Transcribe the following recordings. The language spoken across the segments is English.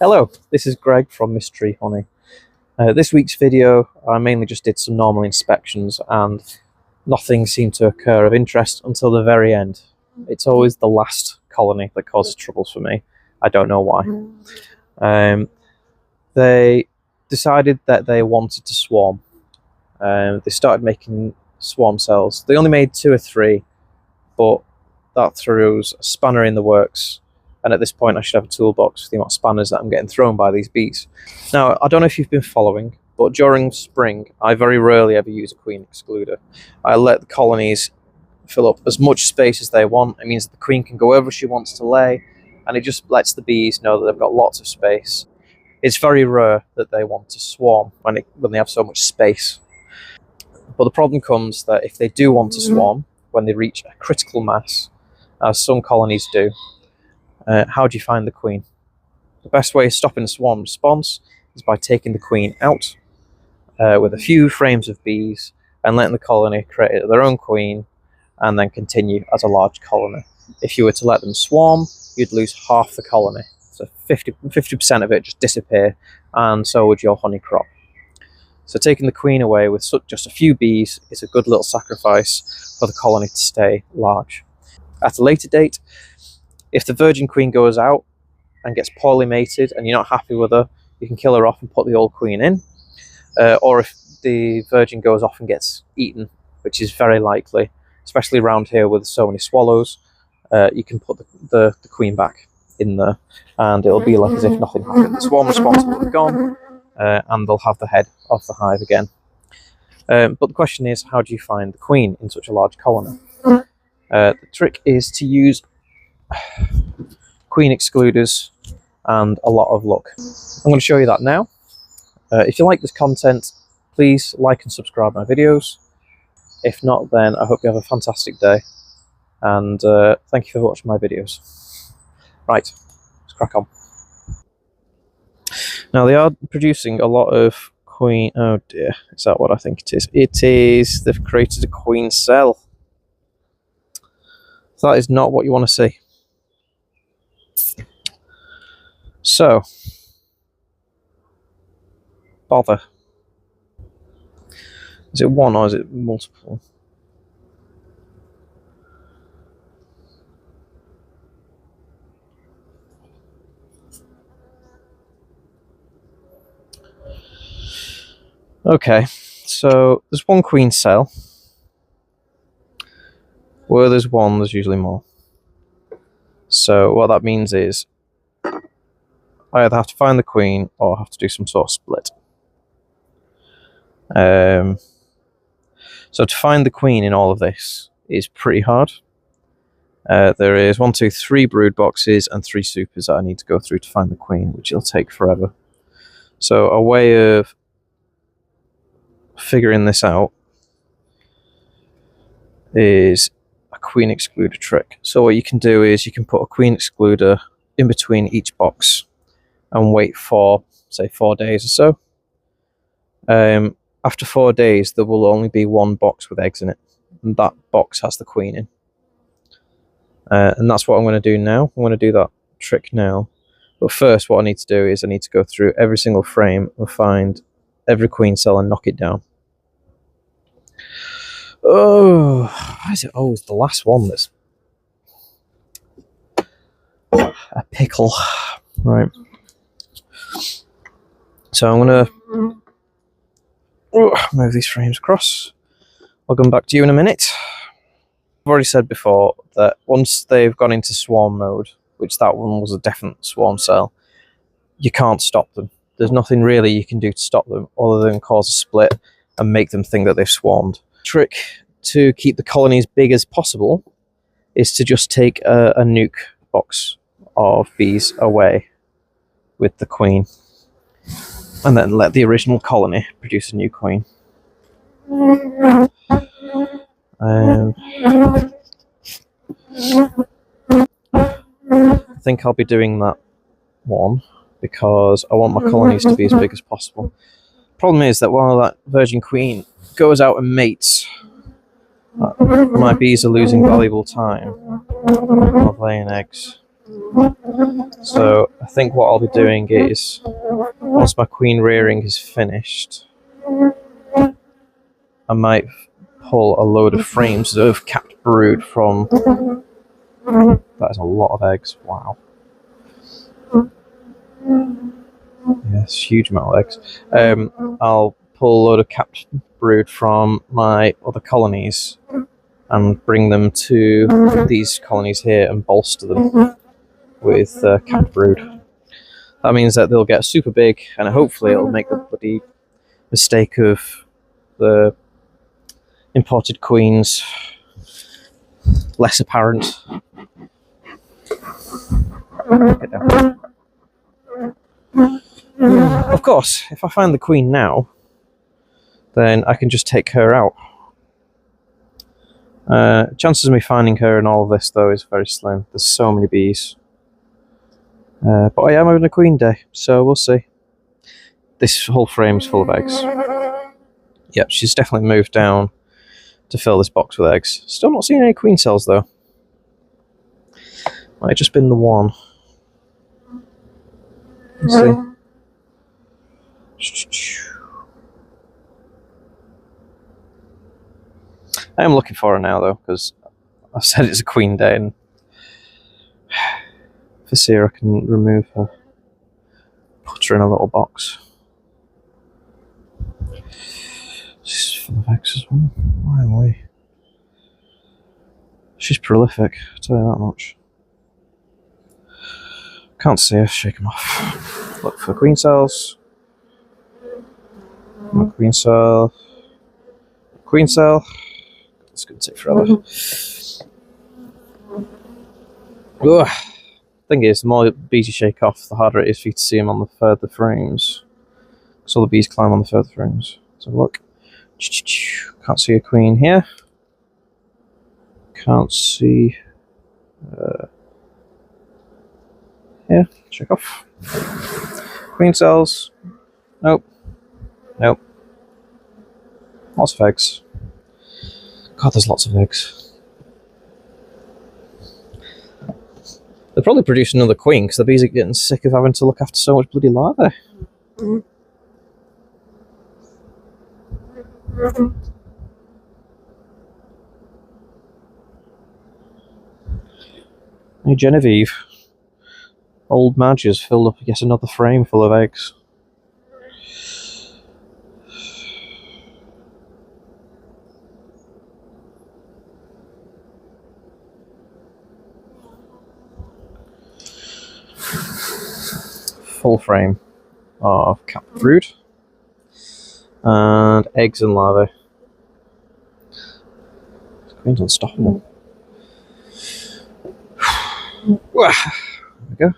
Hello, this is Greg from Mystery Honey. This week's video, I mainly just did some normal inspections and nothing seemed to occur of interest until the very end. It's always the last colony that causes troubles for me. I don't know why. They decided that they wanted to swarm. They started making swarm cells. They only made 2 or 3, but that throws a spanner in the works. And at this point I should have a toolbox for the amount of spanners that I'm getting thrown by these bees. Now, I don't know if you've been following, but during spring I very rarely ever use a queen excluder. I let the colonies fill up as much space as they want. It means that the queen can go wherever she wants to lay, and it just lets the bees know that they've got lots of space. It's very rare that they want to swarm when they have so much space. But the problem comes that if they do want to swarm, when they reach a critical mass, as some colonies do, how do you find the queen? The best way of stopping the swarm response is by taking the queen out with a few frames of bees and letting the colony create their own queen and then continue as a large colony. If you were to let them swarm, you'd lose half the colony. So 50% of it just disappear, and so would your honey crop. So taking the queen away with just a few bees is a good little sacrifice for the colony to stay large. At a later date, if the virgin queen goes out and gets poorly mated and you're not happy with her, you can kill her off and put the old queen in. Or if the virgin goes off and gets eaten, which is very likely, especially around here with so many swallows, you can put the queen back in there and it'll be like as if nothing happened. The swarm response will be gone and they'll have the head of the hive again. But the question is, how do you find the queen in such a large colony? The trick is to use queen excluders and a lot of luck. I'm going to show you that now. If you like this content, please like and subscribe my videos. If not, then I hope you have a fantastic day, and thank you for watching my videos. Right, let's crack on. Now, they are producing a lot of queen... Oh dear, is that what I think it is? It is. They've created a queen cell. That is not what you want to see. So, bother. Is it one or is it multiple? Okay, so there's one queen cell. Where there's one, there's usually more. So what that means is I either have to find the queen or have to do some sort of split. So to find the queen in all of this is pretty hard. There is 1, 2, 3 brood boxes and 3 supers that I need to go through to find the queen, which will take forever. So a way of figuring this out is a queen excluder trick. So what you can do is you can put a queen excluder in between each box and wait for, say, 4 days or so. After 4 days, there will only be 1 box with eggs in it, and that box has the queen in. And that's what I'm going to do now. I'm going to do that trick now. But first, what I need to do is I need to go through every single frame and find every queen cell and knock it down. Oh, why is it always the last one that's a pickle? Right. So I'm going to move these frames across. I'll come back to you in a minute. I've already said before that once they've gone into swarm mode, which that one was a definite swarm cell, you can't stop them. There's nothing really you can do to stop them other than cause a split and make them think that they've swarmed. The trick to keep the colony as big as possible is to just take a nuke box of bees away with the queen, and then let the original colony produce a new queen. I think I'll be doing that one because I want my colonies to be as big as possible. Problem is that while that virgin queen goes out and mates, my bees are losing valuable time of laying eggs. So I think what I'll be doing is, once my queen rearing is finished, I might pull a load of frames of capped brood from... That is a lot of eggs, wow. Yes, huge amount of eggs. I'll pull a load of capped brood from my other colonies and bring them to these colonies here and bolster them with capped brood. That means that they'll get super big, and hopefully it'll make the bloody mistake of the imported queens less apparent. Get down. Of course, if I find the queen now, then I can just take her out. Chances of me finding her in all of this, though, is very slim. There's so many bees. But I am having a queen day, so we'll see. This whole frame's full of eggs. Yep, she's definitely moved down to fill this box with eggs. Still not seeing any queen cells, though. Might have just been the one. Let's see. I am looking for her now, though, because I've said it's a queen day, and for Seer I can remove her, put her in a little box. She's full of eggs as well. Why am we? She's prolific, I'll tell you that much. Can't see her, shake them off. Look for queen cells. Queen cell. Queen cell. It's going to take forever. Ugh. Thing is, the more bees you shake off, the harder it is for you to see them on the further frames. So the bees climb on the further frames. So look. Can't see a queen here. Can't see... here, check off. Queen cells. Nope. Nope. Lots of eggs. God, there's lots of eggs. They'll probably produce another queen because the bees are getting sick of having to look after so much bloody larvae. Hey, Genevieve. Old Madge has filled up yet another frame full of eggs. Full frame of capped brood and eggs and larvae. This queen's unstoppable. There we go.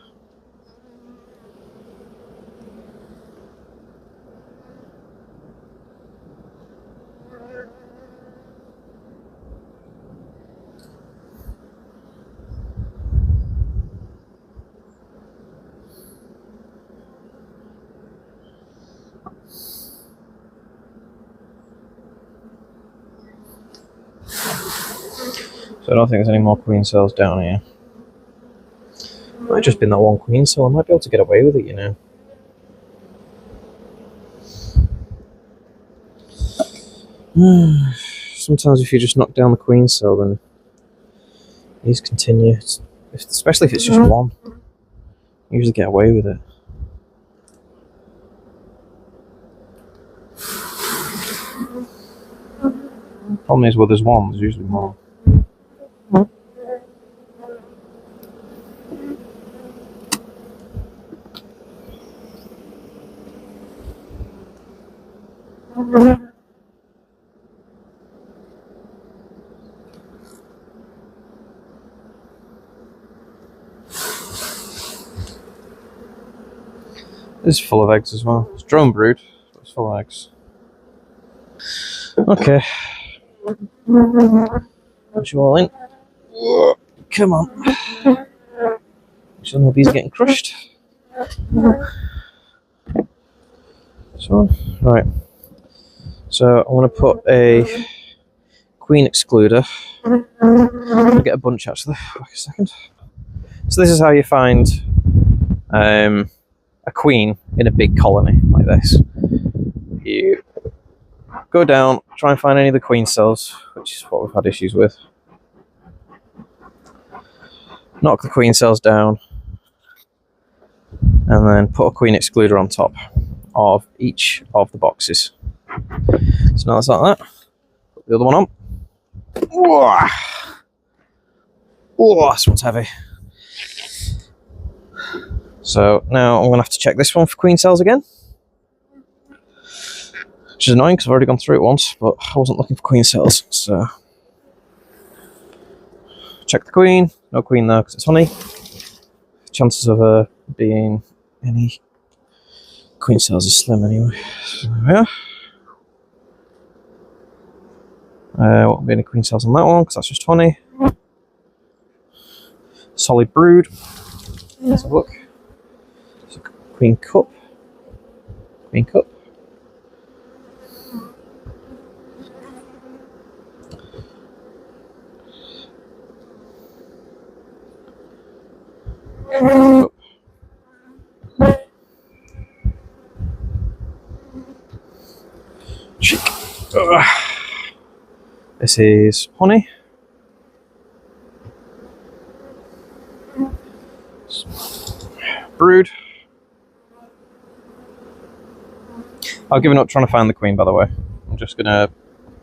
So I don't think there's any more queen cells down here. Might have just been that one queen cell. I might be able to get away with it, you know. Sometimes if you just knock down the queen cell, then these continue. Especially if it's just one. You usually get away with it. Problem is, well, there's one. There's usually more. This is full of eggs as well. It's drone brood, but it's full of eggs. Okay. Push you all in. Come on. So no bees are getting crushed. So, right. So I want to put a queen excluder. I'll get a bunch actually. Wait a second. So this is how you find a queen in a big colony like this. You go down, try and find any of the queen cells, which is what we've had issues with. Knock the queen cells down, and then put a queen excluder on top of each of the boxes. So now it's like that. Put the other one on. Whoa! Oh, this one's heavy. So now I'm going to have to check this one for queen cells again. Which is annoying because I've already gone through it once, but I wasn't looking for queen cells. So check the queen. No queen there because it's honey. Chances of her being any queen cells is slim anyway. So there we are. Won't be any queen cells on that one because that's just honey. Solid brood. Let's have a look. So queen cup. Queen cup. This is honey. Brood. I've given up trying to find the queen, by the way. I'm just going to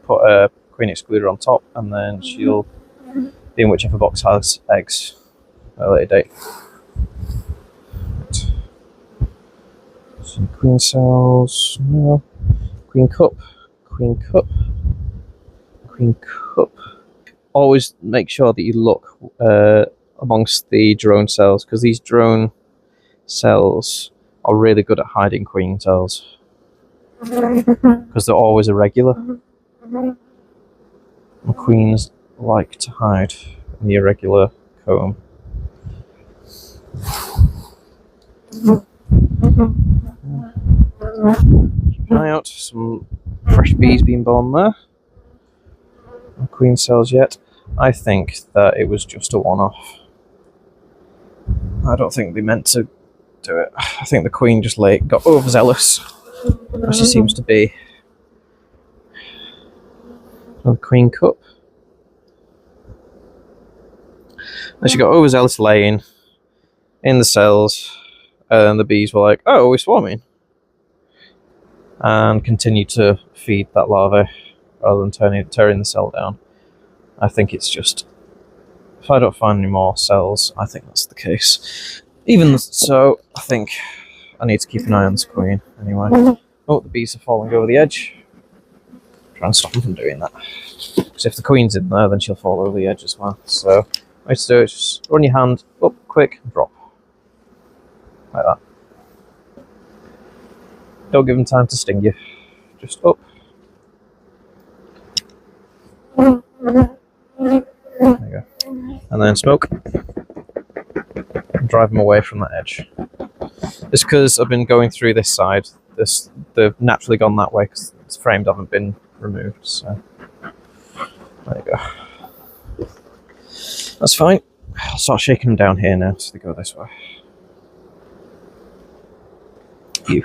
put a queen excluder on top, and then she'll be in whichever box has eggs at a later date. Right. Some queen cells. No. Queen cup. Queen cup. Queen cup. Always make sure that you look amongst the drone cells, because these drone cells are really good at hiding queen cells because they're always irregular. And queens like to hide in the irregular comb. Keep an eye out, some fresh bees being born there. No queen cells yet. I think that it was just a one-off. I don't think they meant to do it. I think the queen just got overzealous, as she seems to be. Another queen cup. And she got overzealous laying in the cells, and the bees were like, "Oh, we're swarming," and continued to feed that larvae rather than tearing the cell down. I think it's just, if I don't find any more cells, I think that's the case. Even so, I think I need to keep an eye on this queen anyway. Oh, the bees are falling over the edge. Try and stop them from doing that. Because if the queen's in there, then she'll fall over the edge as well. So, way to do it is just run your hand up, quick, and drop. Like that. Don't give them time to sting you. Just up. There you go. And then smoke. And drive them away from that edge. Just because I've been going through this side, they've naturally gone that way because its frames haven't been removed. So there you go. That's fine. I'll start shaking them down here now so they go this way. You.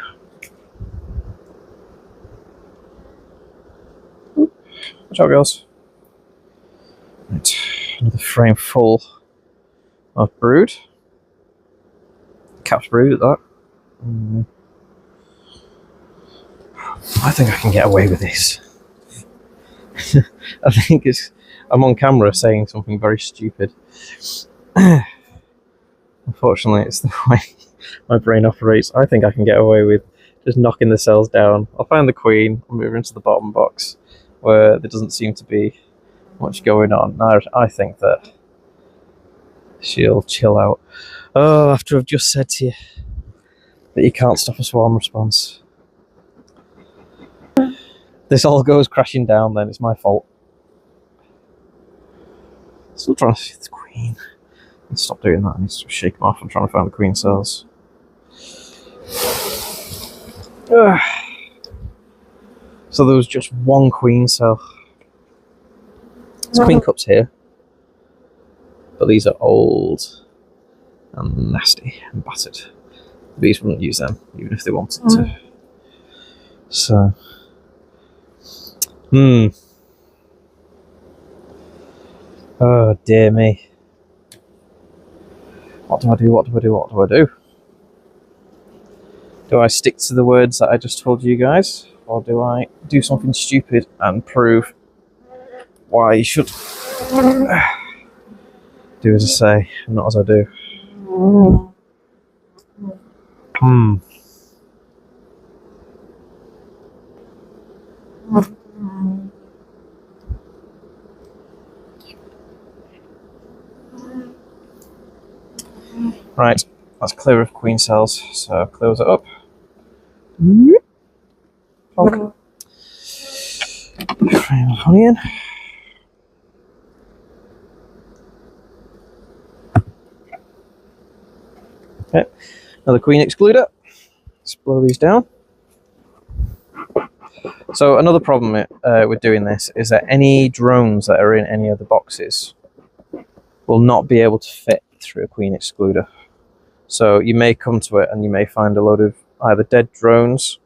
Watch out, girls. Right. Another frame full of brood. Capped brood at that. I think I can get away with this. I think I'm on camera saying something very stupid. Unfortunately, it's the way my brain operates. I think I can get away with just knocking the cells down. I'll find the queen, I'll move her into the bottom box where there doesn't seem to be much going on. I think that she'll chill out. Oh, after I've just said to you that you can't stop a swarm response. This all goes crashing down, then it's my fault. Still trying to see the queen. I need to stop doing that. I need to shake them off. I'm trying to find the queen cells. So there was just one queen cell. There's queen cups here, but these are old. and nasty and battered. The bees wouldn't use them even if they wanted to. So, oh dear me. What do I do? What do I do? What do I do? Do I stick to the words that I just told you guys? Or do I do something stupid and prove why you should do as I say and not as I do? Right, that's clear of queen cells, so close it up. Okay. Frame of honey in. Okay, another queen excluder. Let's blow these down. So another problem with doing this is that any drones that are in any of the boxes will not be able to fit through a queen excluder. So you may come to it and you may find a load of either dead drones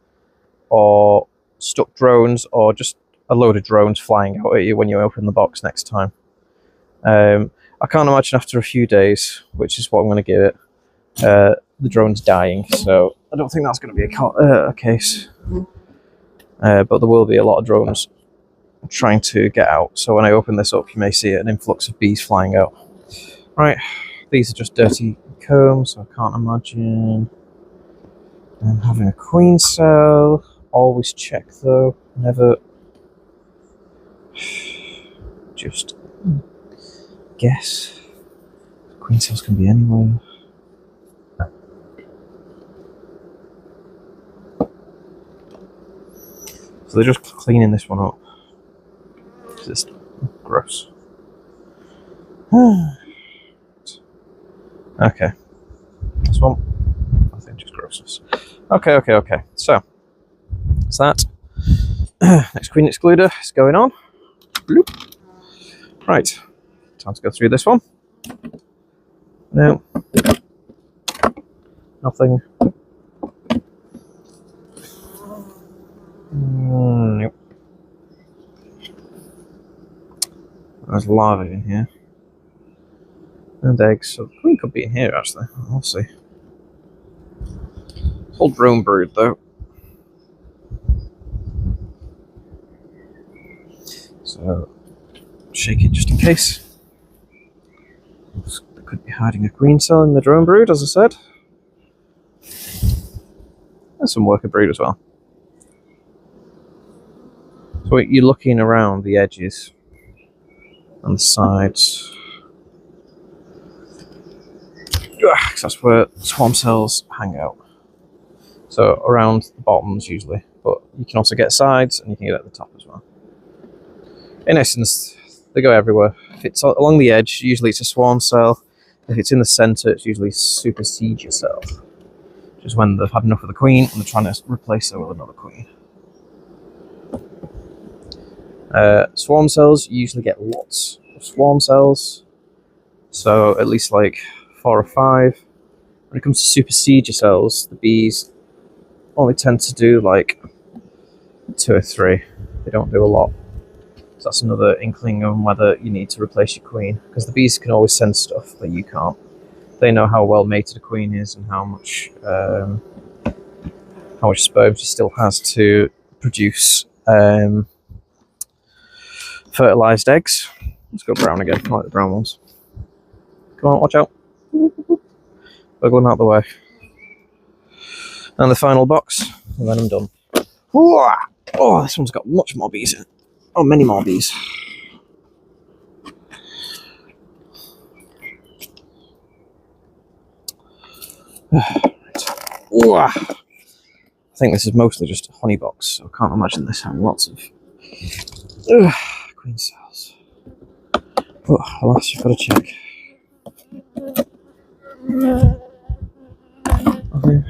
or stuck drones or just a load of drones flying out at you when you open the box next time. I can't imagine after a few days, which is what I'm going to give it, the drone's dying, so I don't think that's going to be a case. But there will be a lot of drones trying to get out, so when I open this up you may see an influx of bees flying out. Right, these are just dirty combs, so I can't imagine them having a queen cell. Always check though, never just guess. Queen cells can be anywhere. So they're just cleaning this one up. It's gross. Okay. This one, I think just grossness. Okay. So, that's that. Next queen excluder is going on. Bloop. Right. Time to go through this one. No. Nothing. Nope. There's larvae in here. And eggs. So the queen could be in here actually. We'll see. Whole drone brood though. So shake it just in case. There could be hiding a queen cell in the drone brood, as I said. There's some worker brood as well. So you're looking around the edges and the sides. Because that's where swarm cells hang out. So around the bottoms usually, but you can also get sides and you can get at the top as well. In essence, they go everywhere. If it's along the edge, usually it's a swarm cell. If it's in the center, it's usually supersede cell, which is when they've had enough of the queen and they're trying to replace her with another queen. Swarm cells, you usually get lots of swarm cells, so at least like 4 or 5. When it comes to supersede cells, the bees only tend to do like 2 or 3. They don't do a lot. So that's another inkling on whether you need to replace your queen, because the bees can always send stuff that you can't. They know how well mated a queen is and how much sperm she still has to produce fertilized eggs. Let's go brown again. I like the brown ones. Come on, watch out. Wiggle them out the way. And the final box, and then I'm done. Oh, this one's got much more bees in it. Oh, many more bees. I think this is mostly just a honey box, so I can't imagine this having lots of queen cells. Oh, alas, you've got to check. Okay.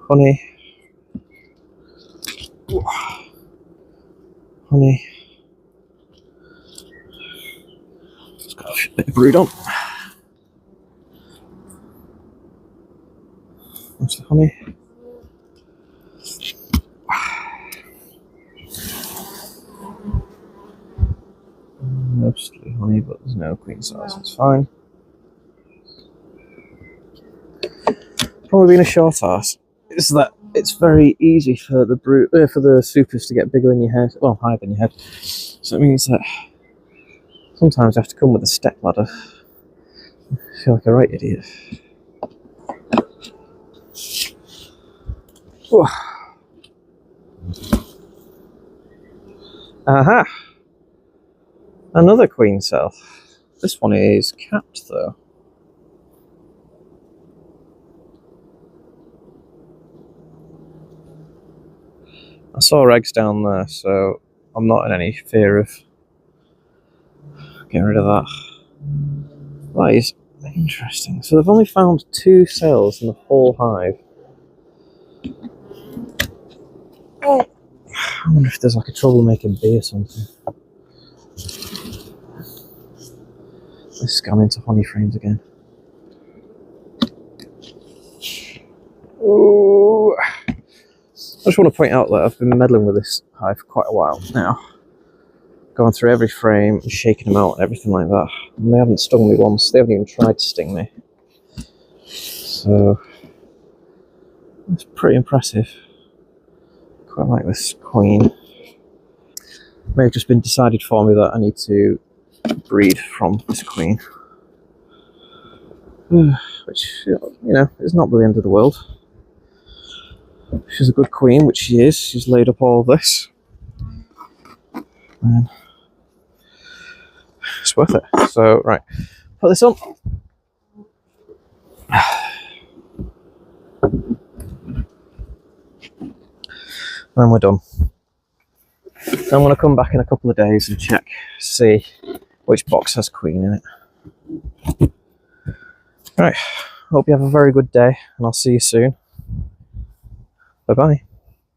Honey. Honey. It's got a bit of brood on. That's the honey. Mostly honey, but there's no queen size. It's fine. Probably being a short ass is that it's very easy for the for the supers to get bigger than your head. Well, higher than your head. So it means that sometimes I have to come with a step ladder. I feel like a right idiot. Whew. Aha! Another queen cell. This one is capped though. I saw eggs down there, so I'm not in any fear of getting rid of that. That is interesting. So they've only found 2 cells in the whole hive. Oh. I wonder if there's like a troublemaker bee or something. Let's scan into honey frames again. Ooh. I just want to point out that I've been meddling with this hive for quite a while now. Going through every frame, shaking them out and everything like that. And they haven't stung me once. They haven't even tried to sting me. So, it's pretty impressive. Quite like this queen. May have just been decided for me that I need to breed from this queen. Which, you know, is not the end of the world. She's a good queen, which she is. She's laid up all this. And it's worth it. So, right, put this on. And we're done. So I'm going to come back in a couple of days and check, see which box has queen in it. Right, hope you have a very good day, and I'll see you soon. Bye-bye.